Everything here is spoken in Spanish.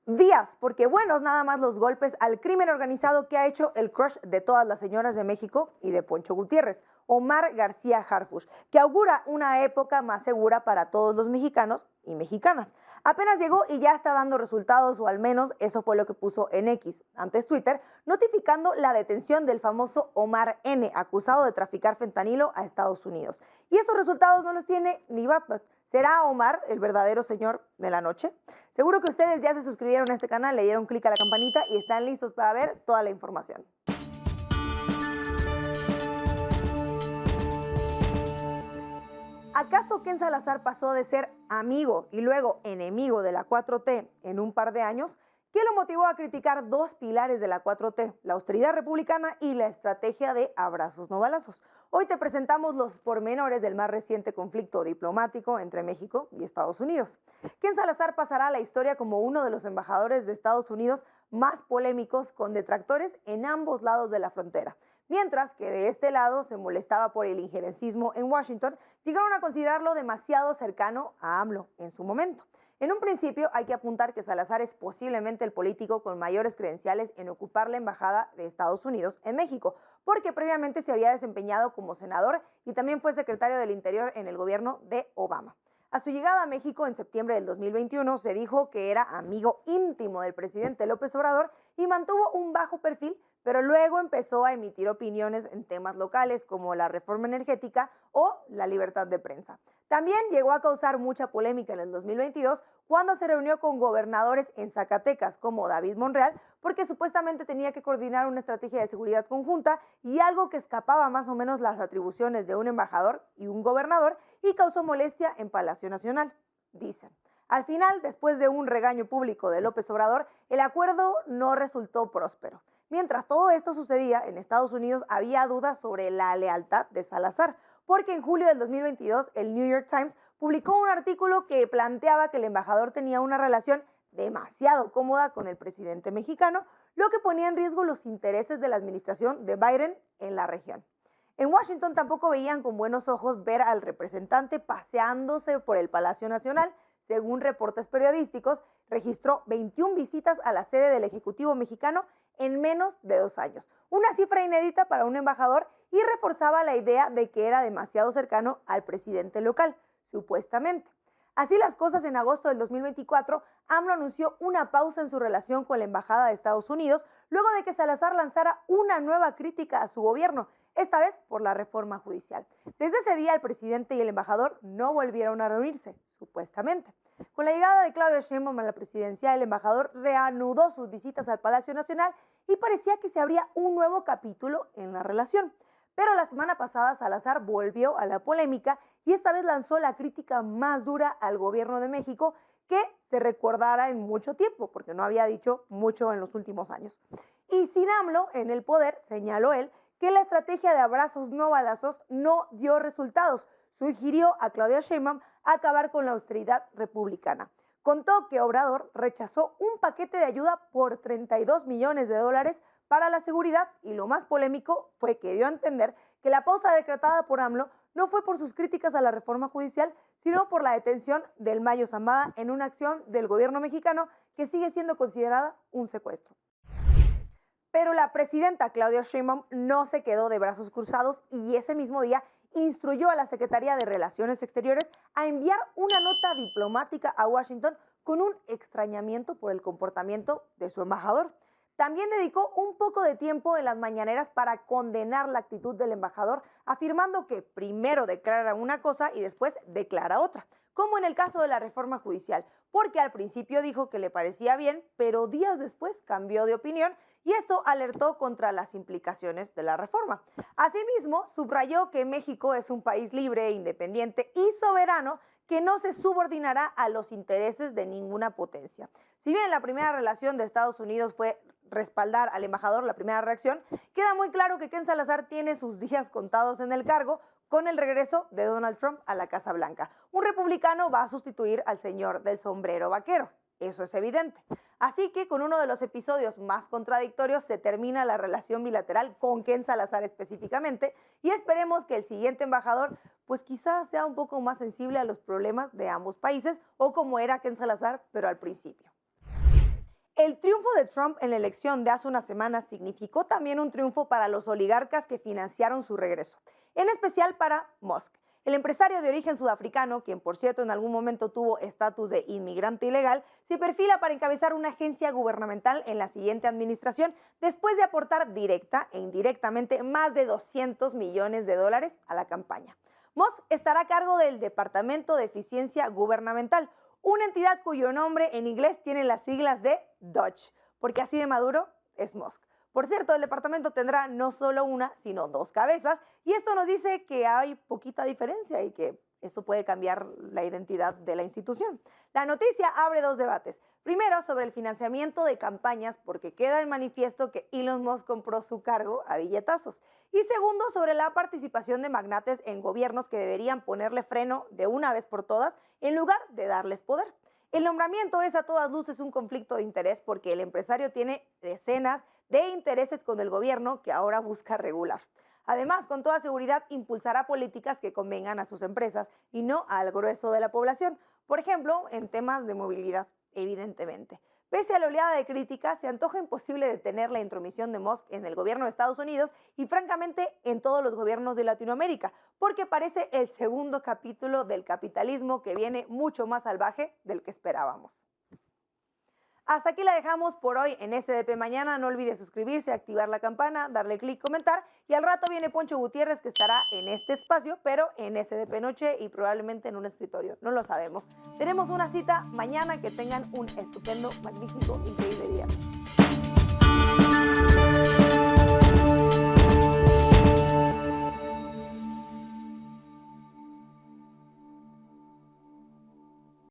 Días, porque buenos nada más los golpes al crimen organizado que ha hecho el crush de todas las señoras de México y de Poncho Gutiérrez, Omar García Harfuch, que augura una época más segura para todos los mexicanos y mexicanas. Apenas llegó y ya está dando resultados, o al menos eso fue lo que puso en X, antes Twitter, notificando la detención del famoso Omar N., acusado de traficar fentanilo a Estados Unidos. Y esos resultados no los tiene ni Batman. ¿Será Omar el verdadero señor de la noche? Seguro que ustedes ya se suscribieron a este canal, le dieron clic a la campanita y están listos para ver toda la información. ¿Acaso Ken Salazar pasó de ser amigo y luego enemigo de la 4T en un par de años? ¿Qué lo motivó a criticar dos pilares de la 4T, la austeridad republicana y la estrategia de abrazos no balazos? Hoy te presentamos los pormenores del más reciente conflicto diplomático entre México y Estados Unidos. Ken Salazar pasará a la historia como uno de los embajadores de Estados Unidos más polémicos, con detractores en ambos lados de la frontera. Mientras que de este lado se molestaba por el injerencismo en Washington, llegaron a considerarlo demasiado cercano a AMLO en su momento. En un principio hay que apuntar que Salazar es posiblemente el político con mayores credenciales en ocupar la embajada de Estados Unidos en México, porque previamente se había desempeñado como senador y también fue secretario del Interior en el gobierno de Obama. A su llegada a México en septiembre del 2021 se dijo que era amigo íntimo del presidente López Obrador y mantuvo un bajo perfil, pero luego empezó a emitir opiniones en temas locales como la reforma energética o la libertad de prensa. También llegó a causar mucha polémica en el 2022 cuando se reunió con gobernadores en Zacatecas como David Monreal, porque supuestamente tenía que coordinar una estrategia de seguridad conjunta y algo que escapaba más o menos las atribuciones de un embajador y un gobernador, y causó molestia en Palacio Nacional, dicen. Al final, después de un regaño público de López Obrador, el acuerdo no resultó próspero. Mientras todo esto sucedía, en Estados Unidos había dudas sobre la lealtad de Salazar, porque en julio del 2022 el New York Times publicó un artículo que planteaba que el embajador tenía una relación demasiado cómoda con el presidente mexicano, lo que ponía en riesgo los intereses de la administración de Biden en la región. En Washington tampoco veían con buenos ojos ver al representante paseándose por el Palacio Nacional. Según reportes periodísticos, registró 21 visitas a la sede del Ejecutivo mexicano en menos de 2 años, una cifra inédita para un embajador, y reforzaba la idea de que era demasiado cercano al presidente local, supuestamente. Así las cosas, en agosto del 2024, AMLO anunció una pausa en su relación con la Embajada de Estados Unidos, luego de que Salazar lanzara una nueva crítica a su gobierno, esta vez por la reforma judicial. Desde ese día, el presidente y el embajador no volvieron a reunirse, supuestamente. Con la llegada de Claudia Sheinbaum a la presidencia, el embajador reanudó sus visitas al Palacio Nacional y parecía que se abría un nuevo capítulo en la relación. Pero la semana pasada Salazar volvió a la polémica y esta vez lanzó la crítica más dura al gobierno de México que se recordara en mucho tiempo, porque no había dicho mucho en los últimos años. Y sin AMLO en el poder, señaló él, que la estrategia de abrazos no balazos no dio resultados. Sugirió a Claudia Sheinbaum acabar con la austeridad republicana. Contó que Obrador rechazó un paquete de ayuda por $32 millones para la seguridad, y lo más polémico fue que dio a entender que la pausa decretada por AMLO no fue por sus críticas a la reforma judicial, sino por la detención del Mayo Zambada en una acción del gobierno mexicano que sigue siendo considerada un secuestro. Pero la presidenta Claudia Sheinbaum no se quedó de brazos cruzados y ese mismo día instruyó a la Secretaría de Relaciones Exteriores a enviar una nota diplomática a Washington con un extrañamiento por el comportamiento de su embajador. También dedicó un poco de tiempo en las mañaneras para condenar la actitud del embajador, afirmando que primero declara una cosa y después declara otra, como en el caso de la reforma judicial, porque al principio dijo que le parecía bien, pero días después cambió de opinión, y esto alertó contra las implicaciones de la reforma. Asimismo, subrayó que México es un país libre, independiente y soberano que no se subordinará a los intereses de ninguna potencia. Si bien la primera relación de Estados Unidos fue respaldar al embajador, la primera reacción, queda muy claro que Ken Salazar tiene sus días contados en el cargo con el regreso de Donald Trump a la Casa Blanca. Un republicano va a sustituir al señor del sombrero vaquero. Eso es evidente. Así que con uno de los episodios más contradictorios se termina la relación bilateral con Ken Salazar específicamente, y esperemos que el siguiente embajador pues quizás sea un poco más sensible a los problemas de ambos países, o como era Ken Salazar, pero al principio. El triunfo de Trump en la elección de hace unas semanas significó también un triunfo para los oligarcas que financiaron su regreso, en especial para Musk. El empresario de origen sudafricano, quien por cierto en algún momento tuvo estatus de inmigrante ilegal, se perfila para encabezar una agencia gubernamental en la siguiente administración después de aportar directa e indirectamente más de $200 millones a la campaña. Musk estará a cargo del Departamento de Eficiencia Gubernamental, una entidad cuyo nombre en inglés tiene las siglas de Dodge, porque así de maduro es Musk. Por cierto, el departamento tendrá no solo una, sino dos cabezas, y esto nos dice que hay poquita diferencia y que eso puede cambiar la identidad de la institución. La noticia abre dos debates. Primero, sobre el financiamiento de campañas, porque queda en manifiesto que Elon Musk compró su cargo a billetazos. Y segundo, sobre la participación de magnates en gobiernos que deberían ponerle freno de una vez por todas en lugar de darles poder. El nombramiento es a todas luces un conflicto de interés porque el empresario tiene decenas de intereses con el gobierno que ahora busca regular. Además, con toda seguridad, impulsará políticas que convengan a sus empresas y no al grueso de la población, por ejemplo, en temas de movilidad, evidentemente. Pese a la oleada de críticas, se antoja imposible detener la intromisión de Musk en el gobierno de Estados Unidos y francamente en todos los gobiernos de Latinoamérica, porque parece el segundo capítulo del capitalismo que viene mucho más salvaje del que esperábamos. Hasta aquí la dejamos por hoy en SDP Mañana. No olvide suscribirse, activar la campana, darle clic, comentar. Y al rato viene Poncho Gutiérrez, que estará en este espacio, pero en SDP Noche y probablemente en un escritorio. No lo sabemos. Tenemos una cita mañana. Que tengan un estupendo, magnífico, increíble día.